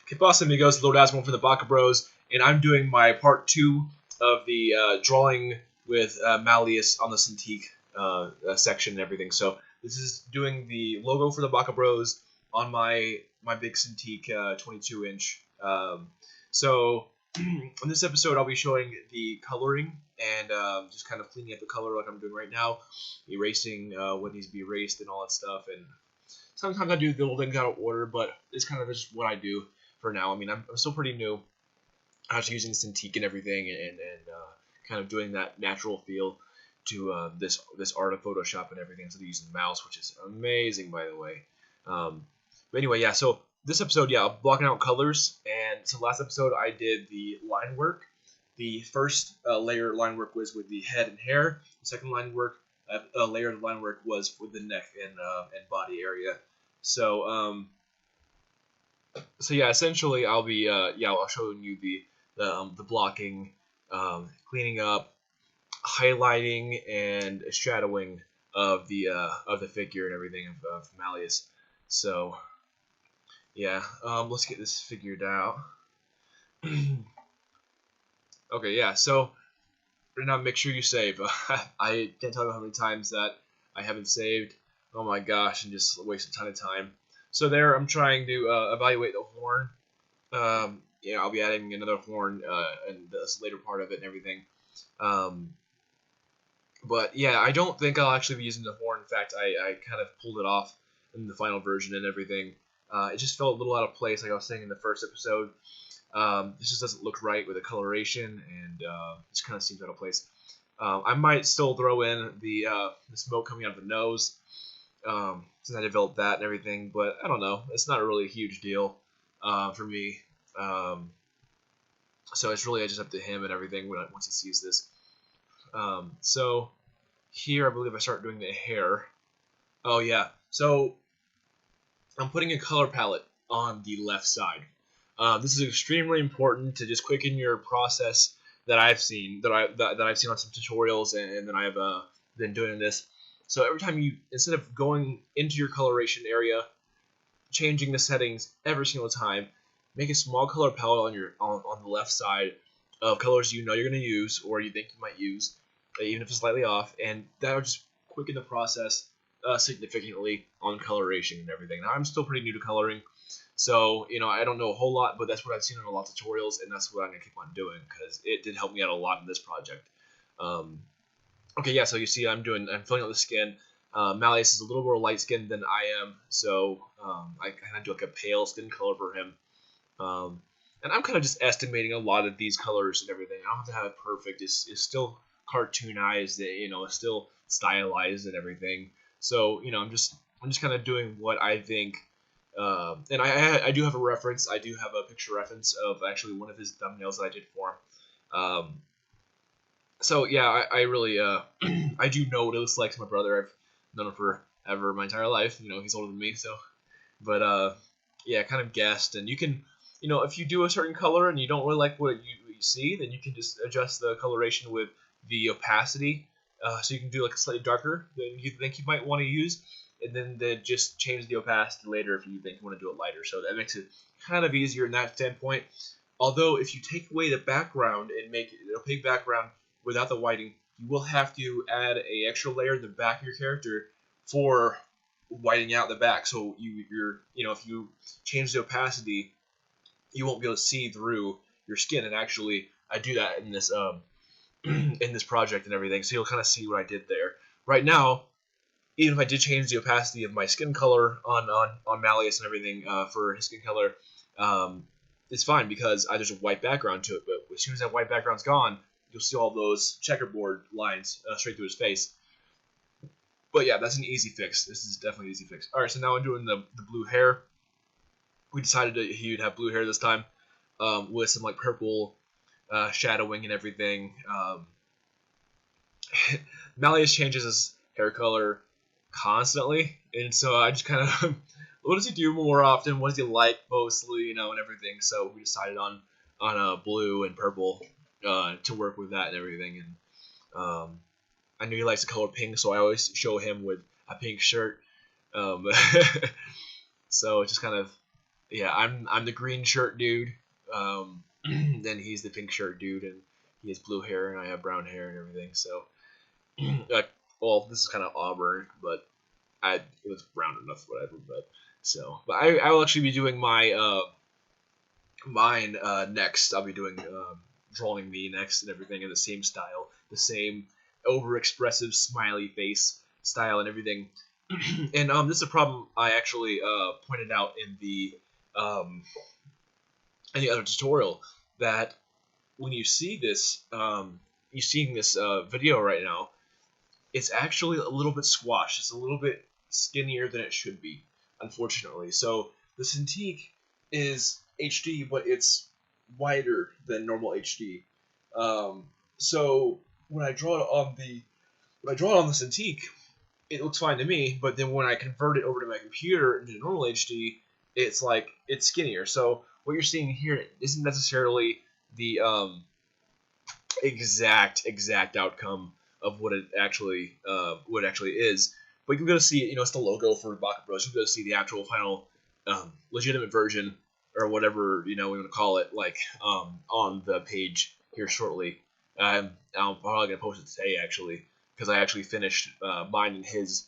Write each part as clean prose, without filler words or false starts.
Que pasa, amigos? Lord Azmore for the Baka Bros, and I'm doing my part 2 of the drawing with Malius on the Cintiq section and everything. So this is doing the logo for the Baka Bros on my big Cintiq 22-inch. So in this episode, I'll be showing the coloring and just kind of cleaning up the color like I'm doing right now, erasing what needs to be erased and all that stuff. And sometimes I do the little things out of order, but it's kind of just what I do for now. I mean, I'm still pretty new. I was using Cintiq and everything, and kind of doing that natural feel to this art of Photoshop and everything instead of using the mouse, which is amazing, by the way. But anyway, yeah. So this episode, yeah, I'm blocking out colors, and so last episode I did the line work. The first layer of line work was with the head and hair. The second line work, layer of line work was with the neck and body area. So so yeah, essentially I'll be I'll show you the blocking, cleaning up, highlighting, and shadowing of the figure and everything of Malius. So yeah, let's get this figured out. Okay, yeah. So right now, make sure you save. I can't tell you how many times that I haven't saved. Oh my gosh, and just waste a ton of time. So there, I'm trying to evaluate the horn. I'll be adding another horn in this later part of it and everything. But yeah, I don't think I'll actually be using the horn. In fact, I kind of pulled it off in the final version and everything. It just felt a little out of place, like I was saying in the first episode. This just doesn't look right with the coloration, and it just kind of seems out of place. I might still throw in the smoke coming out of the nose, since I developed that and everything, but I don't know. It's not really a huge deal for me. So it's really just up to him and everything once he sees this. So here I believe I start doing the hair. Oh yeah, so I'm putting a color palette on the left side. This is extremely important to just quicken your process that I've seen that I've seen on some tutorials and that I've been doing this. So every time instead of going into your coloration area, changing the settings every single time, make a small color palette on the left side of colors you know you're going to use or you think you might use, even if it's slightly off, and that'll just quicken the process significantly on coloration and everything. Now I'm still pretty new to coloring, so I don't know a whole lot, but that's what I've seen in a lot of tutorials, and that's what I'm going to keep on doing because it did help me out a lot in this project. Okay, yeah, so you see I'm filling out the skin. Malius is a little more light skinned than I am, so I kind of do like a pale skin color for him. And I'm kind of just estimating a lot of these colors and everything. I don't have to have it perfect. It's still cartoonized, it's still stylized and everything. So I'm just kind of doing what I think. And I do have a reference. I do have a picture reference of actually one of his thumbnails that I did for him. So yeah, I really I do know what it looks like to my brother. I've known him forever, my entire life. He's older than me, so. But yeah, kind of guessed. And you can, if you do a certain color and you don't really like what you see, then you can just adjust the coloration with the opacity. So you can do like a slightly darker than you think you might want to use, and then just change the opacity later if you think you want to do it lighter. So that makes it kind of easier in that standpoint. Although if you take away the background and make it an opaque background without the whiting, you will have to add a extra layer in the back of your character for whiting out the back. So if you change the opacity, you won't be able to see through your skin. And actually, I do that in this in this project and everything, so you'll kind of see what I did there. Right now, even if I did change the opacity of my skin color on Malius and everything for his skin color, it's fine because there's a white background to it. But as soon as that white background's gone, you'll see all those checkerboard lines straight through his face. But yeah, that's an easy fix. This is definitely an easy fix. All right, so now I'm doing the blue hair. We decided he'd have blue hair this time with some like purple shadowing and everything. Malius changes his hair color constantly, and so I just kind of what does he do more often? What does he like mostly, and everything. So we decided on blue and purple to work with that and everything. And I knew he likes the color pink, so I always show him with a pink shirt. So it just kind of yeah, I'm the green shirt dude. Then he's the pink shirt dude, and he has blue hair, and I have brown hair and everything. So, well, this is kind of auburn, but it was brown enough, whatever. But I will actually be doing my mine next. I'll be doing drawing me next and everything in the same style, the same over-expressive smiley face style and everything. And this is a problem I actually pointed out um, in the other tutorial, that when you see this, you seeing this video right now, it's actually a little bit squashed. It's a little bit skinnier than it should be, unfortunately. So the Cintiq is HD, but it's wider than normal HD. So when I draw it on the Cintiq, it looks fine to me. But then when I convert it over to my computer into normal HD, it's like it's skinnier. So what you're seeing here isn't necessarily the exact outcome of what it actually is. But you're gonna see, it's the logo for Baka Bros. You're gonna see the actual final legitimate version, or whatever we want to call it, like on the page here shortly. I'm probably gonna post it today, actually, because I actually finished mine and his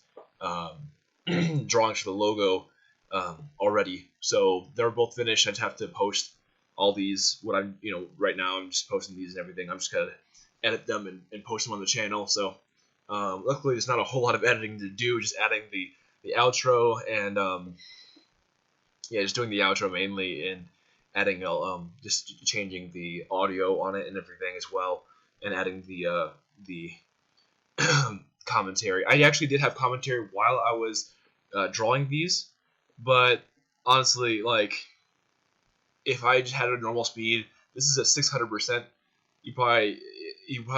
drawings for the logo already. So they're both finished. I just have to post all these. What I'm, right now I'm just posting these and everything. I'm just gonna edit them and post them on the channel. So luckily there's not a whole lot of editing to do. Just adding the outro and just doing the outro mainly, and adding just changing the audio on it and everything as well, and adding the commentary. I actually did have commentary while I was drawing these, but honestly, like, if I just had a normal speed, this is at 600%. You probably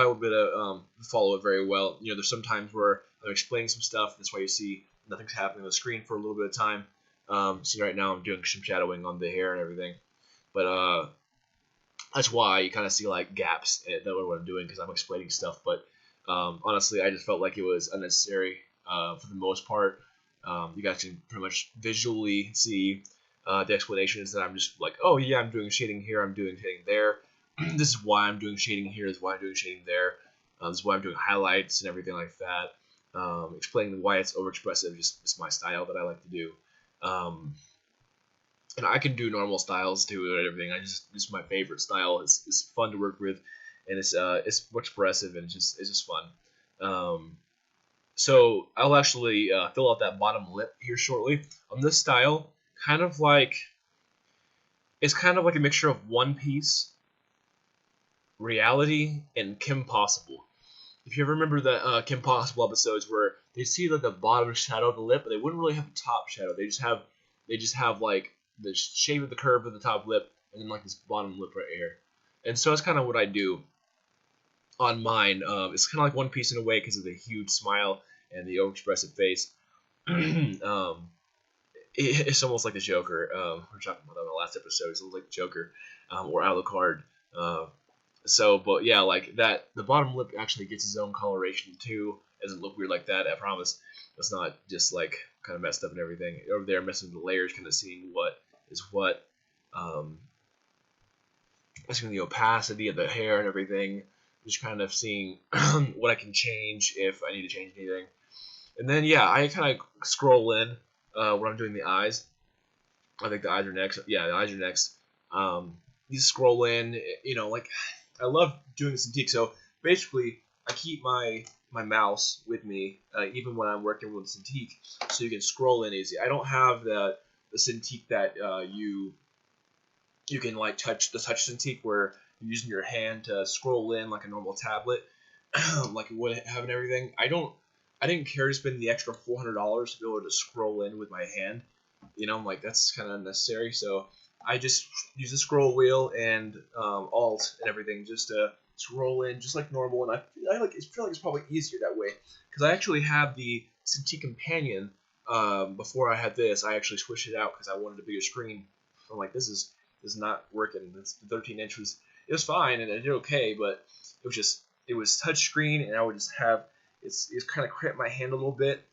would be able to follow it very well. There's some times where I'm explaining some stuff. That's why you see nothing's happening on the screen for a little bit of time. So right now I'm doing some shadowing on the hair and everything, but that's why you kind of see like gaps in what I'm doing, because I'm explaining stuff. But honestly, I just felt like it was unnecessary for the most part. You guys can pretty much visually see the explanations that I'm just like, oh yeah, I'm doing shading here, I'm doing shading there. This is why I'm doing shading here. This is why I'm doing shading there. This is why I'm doing highlights and everything like that. Explaining why it's overexpressive, just my style that I like to do. And I can do normal styles too and everything. It's my favorite style. It's fun to work with, and it's more expressive, and it's just fun. So I'll actually fill out that bottom lip here shortly on this style. It's kind of like a mixture of One Piece, Reality, and Kim Possible. If you ever remember the Kim Possible episodes where they see like the bottom shadow of the lip, but they wouldn't really have a top shadow. They just have like the shape of the curve of the top lip, and then like this bottom lip right here. And so that's kind of what I do on mine. It's kind of like One Piece in a way, because of the huge smile and the overexpressive face. It's almost like the Joker. We were talking about that in the last episode. It's almost like the Joker, or Alucard. But yeah, like that, the bottom lip actually gets its own coloration too. It doesn't look weird like that, I promise. It's not just like kind of messed up and everything. Over there, messing with the layers, kind of seeing what is what. Messing with the opacity of the hair and everything. Just kind of seeing what I can change if I need to change anything. And then yeah, I kind of scroll in when I'm doing the eyes. I think the eyes are next. Yeah, the eyes are next. You scroll in, like, I love doing the Cintiq. So basically, I keep my mouse with me even when I'm working with Cintiq, so you can scroll in easy. I don't have the Cintiq that you can like touch Cintiq, where you're using your hand to scroll in like a normal tablet, like it would have and everything. I didn't care to spend the extra $400 to be able to scroll in with my hand. Like, that's kind of unnecessary. So I just use the scroll wheel and Alt and everything just to scroll in just like normal. And I feel like it's probably easier that way, because I actually have the Cintiq Companion. Before I had this, I actually switched it out because I wanted a bigger screen. I'm like, this is not working. It's 13 inches. It was fine and it did okay, but it was touch screen, and I would just have it's kind of cramp my hand a little bit.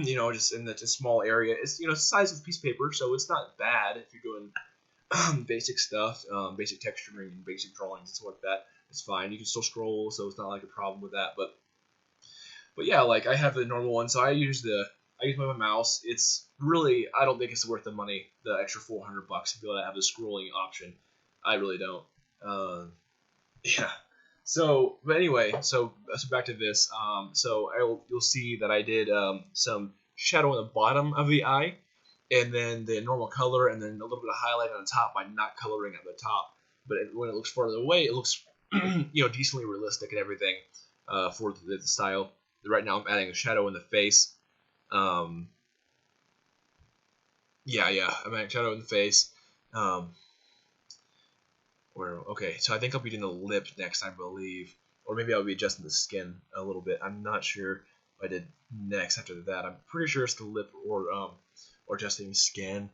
you know, just in the small area. It's, you know, it's the size of a piece of paper, so it's not bad if you're doing basic stuff, basic texturing and basic drawings and stuff like that. It's fine. You can still scroll, so it's not like a problem with that. But yeah, like I have the normal one, so I use my mouse. It's really, I don't think it's worth the money, the extra $400 to be able to have the scrolling option. I really don't. Yeah. So, but anyway, so back to this. So you'll see that I did some shadow on the bottom of the eye, and then the normal color, and then a little bit of highlight on the top by not coloring at the top. But when it looks farther away, it looks you know, decently realistic and everything for the style. Right now, I'm adding a shadow in the face. Yeah, I'm adding a shadow in the face. Okay, so I think I'll be doing the lip next, I believe, or maybe I'll be adjusting the skin a little bit. I'm not sure what I did next after that. I'm pretty sure it's the lip or adjusting skin.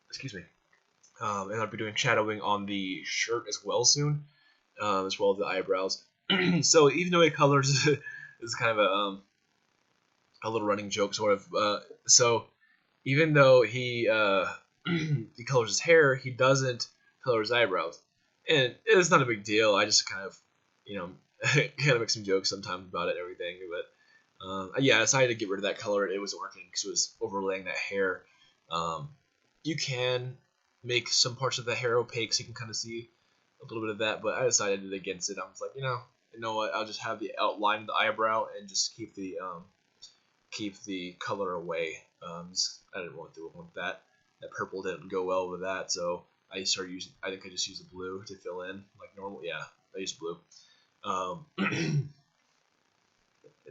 Excuse me. And I'll be doing shadowing on the shirt as well soon, as well as the eyebrows. So even though he colors is kind of a little running joke sort of. So even though he he colors his hair, he doesn't color his eyebrows, and it's not a big deal. I just kind of, you know, kind of make some jokes sometimes about it and everything. But yeah, I decided to get rid of that color. It wasn't working because it was overlaying that hair. You can make some parts of the hair opaque so you can kind of see a little bit of that, but I decided against it. I was like, you know what? I'll just have the outline of the eyebrow and just keep the color away. I didn't want to want that. That purple didn't go well with that, so I started using. I think I just used the blue to fill in like normal. Yeah, I used blue.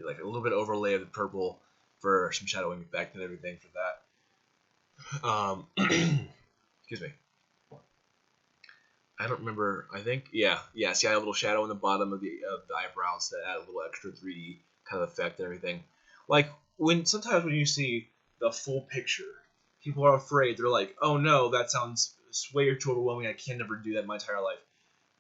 Like a little bit of overlay of the purple for some shadowing effect and everything for that. Excuse me. I don't remember. I think yeah. See, I have a little shadow in the bottom of the eyebrows that add a little extra 3D kind of effect and everything. Like sometimes when you see the full picture, people are afraid. They're like, "Oh no, that sounds way too overwhelming. I can never do that in my entire life."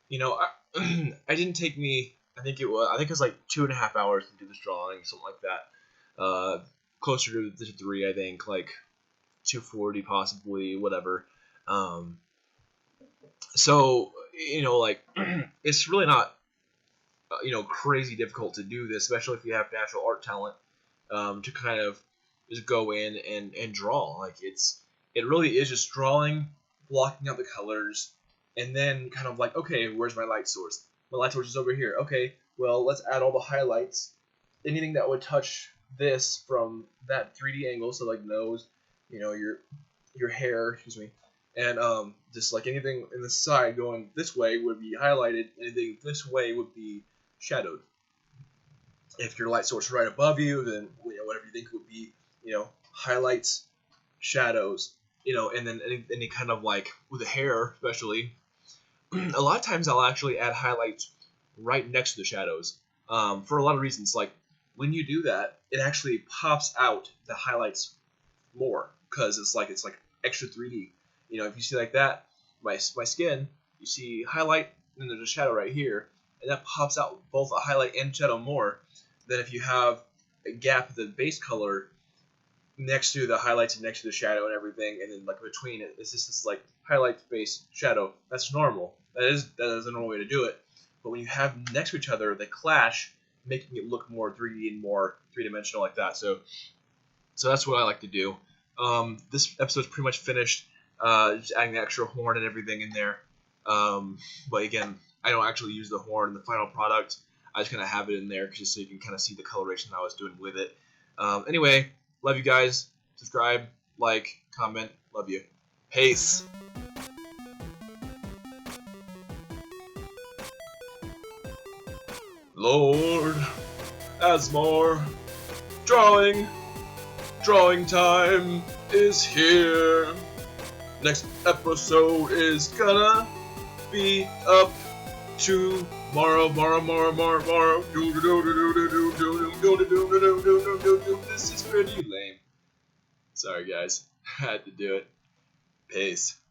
You know, I didn't take me. I think it was like 2.5 hours to do this drawing, something like that. Closer to 3, I think, like 240 possibly, whatever. So you know, like it's really not you know, crazy difficult to do this, especially if you have natural art talent, to kind of just go in and draw. Like it really is just drawing, blocking out the colors, and then kind of like, okay, where's my light source? My light source is over here. Okay, well, let's add all the highlights. Anything that would touch this from that 3D angle, so like nose, you know, your hair, excuse me, and just like anything in the side going this way would be highlighted. Anything this way would be shadowed. If your light source is right above you, then you know, whatever you think would be, you know, highlights, shadows, you know, and then any kind of like with the hair, especially. A lot of times I'll actually add highlights right next to the shadows, for a lot of reasons. Like when you do that, it actually pops out the highlights more because it's like extra 3D. You know, if you see like that, my skin, you see highlight, and then there's a shadow right here, and that pops out both a highlight and shadow more than if you have a gap of the base color next to the highlights and next to the shadow and everything, and then like between it, it's just this like highlight, base, shadow. That's normal. That is a normal way to do it. But when you have them next to each other, they clash, making it look more 3D and more three-dimensional like that. So that's what I like to do. This episode's pretty much finished. Just adding the extra horn and everything in there. But again, I don't actually use the horn in the final product. I just kind of have it in there just so you can kind of see the coloration I was doing with it. Anyway, love you guys. Subscribe, like, comment. Love you. Peace. Lord Azmore, drawing time is here. Next episode is gonna be up tomorrow. This is pretty lame. Sorry guys, I had to do it. Peace.